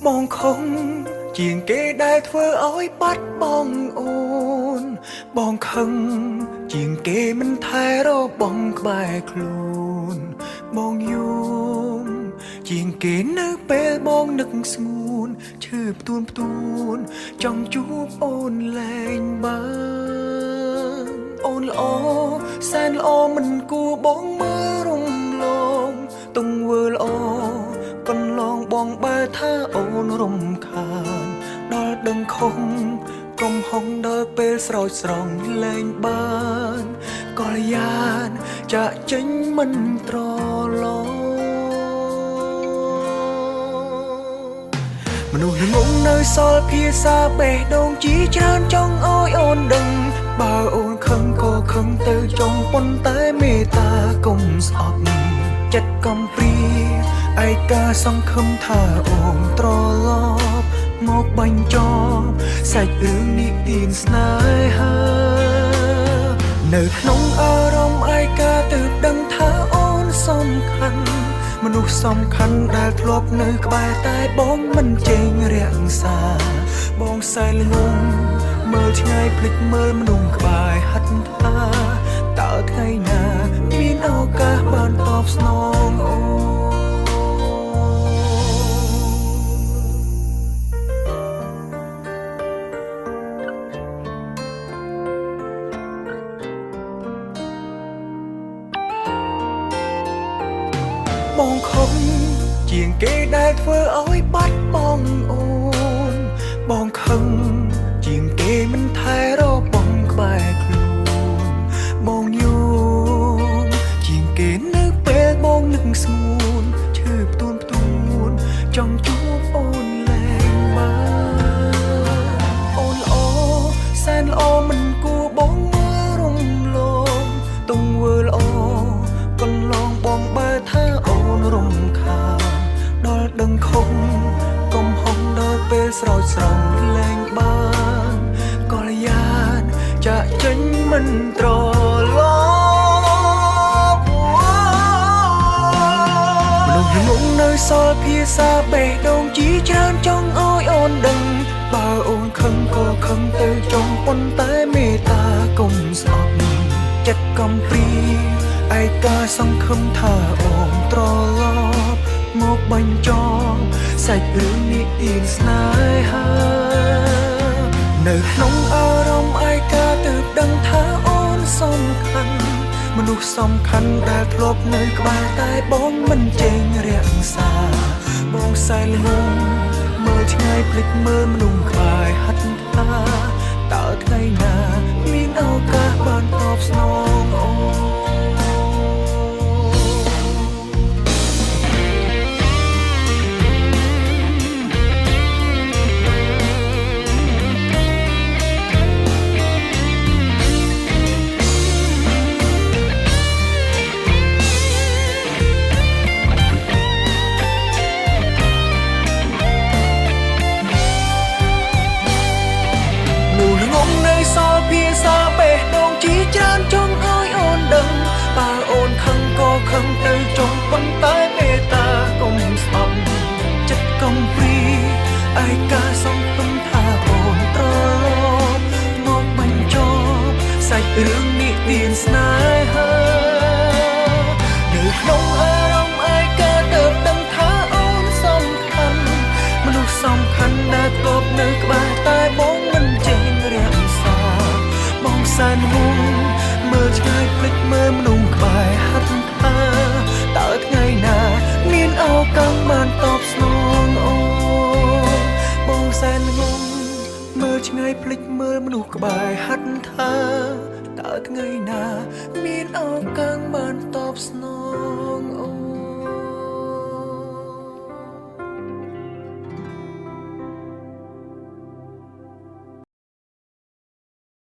បងខំជាងគេដែលធ្វើឲ្យបាត់បង់អូនបងខឹងជាងគេមិនថែរកបងក្បែរខ្លួនបងយំជាងគេនៅពេលបងនឹកស្ងួនឈឺផ្ទួនចង់ជួបអូនលែងបានអូនល្អសែនល្អមិនគួរបងមើលរំលងទង្វើល្អកន្លងបងបើថាអូនរំខានដល់ដឹងខំកំហុងដល់ពេលស្រោចស្រង់លែងបានក៏យ៉ានចាក់ចេញមិនត្រឡប់មនុស្សងងនៅសល់ភាសាបេះដូងជីច្រើនចង់ឲ្យអូនដឹងបើអូនខឹងក៏ខឹងទៅចង់ប៉ុន្តែមេត្តាកុំស្អប់ចិត្តកំព្រាឯកាសង្ឃឹមថាអូនត្រឡប់មកបញ្ចប់សាច់រឿងនិទានស្នេហានៅក្នុងអារម្មណ៍ឯកាទើបដឹងថាអូនសំខាន់មនុស្សសំខាន់ដែលធ្លាប់នៅក្បែរតែបងមិនចេញរាំងសាបងសែនល្ងងមើលឆ្ងាយភ្លេចមើលមនុស្សក្បែរហិតថាតើថ្ងៃណាមានឱកាសបានតបស្នងអូបងខំជាងគេដែលធ្វើឲ្យបាត់បង់អូនបងខឹងជាងគេមិនថែរកបងក្បែរខ្លួនបងយំជាងគេនៅពេលបងនឹកស្ងួនឈឺផ្ទួនចង់ជួបអូនលែងបានអូនល្អសែនល្អមិនគួរបងមើលរំលងទង្វើល្អកន្លងបងបើថាអូនរំខានដល់ដឹងខំកំហុងដល់ពេលស្រោចស្រង់លែងបានក៏យ៉ានចាក់ចេញមិនត្រឡប់មនុស្សងងនៅសល់ភាសាបេះដូងជីច្រើនចង់ឲ្យអូនដឹងបើអូនខឹងក៏ខឹងទៅចង់ប៉ុន្តែមេត្តាកុំស្អប់ចិត្តកំព្រាឯកាសង្ឃឹមថាអូនត្រឡប់មកបញ្ចប់សាច់រឿងនិទានស្នេហានៅក្នុងអារម្មណ៍ឯកាទើបដឹងថាអូនសំខាន់មនុស្សសំខាន់ដែលធ្លាប់នៅក្បែរតែបងមិនចេញរាំងសាបងសែនល្ងងមើលឆ្ងាយភ្លេចមើលមនុស្សក្បែរហិតថាតើថ្ងៃណាមានឱកាសបានតបស្នងអូសល់ភាសាបេះដូងជីច្រើនចង់ឲ្យអូនដឹងបើអូនខឹងក៏ខឹងទៅចង់ប៉ុន្តែមេត្តាកុំស្អប់ចិត្តកំព្រាឯកាសង្ឃឹមថាអូនត្រឡប់មកបញ្ចប់សាច់រឿងនិទានស្នេហានៅក្នុងអារម្មណ៍ឯកាទើបដឹងថាអូនសំខាន់មនុស្សសំខាន់ដែលធ្លាប់នៅក្បែរតែបងមិនចេញរាំងបងសែនងងមើលឆ្ងាយភ្លេចមើលមនុស្សក្បែរហិតថាតើថ្ងៃណាមានឱកាសបានតបស្នងអូនបងសែនងងមើលឆ្ងាយភ្លេចមើលមនុស្សក្បែរហិតថាតើថ្ងៃណាមានឱកាសបានតបស្នង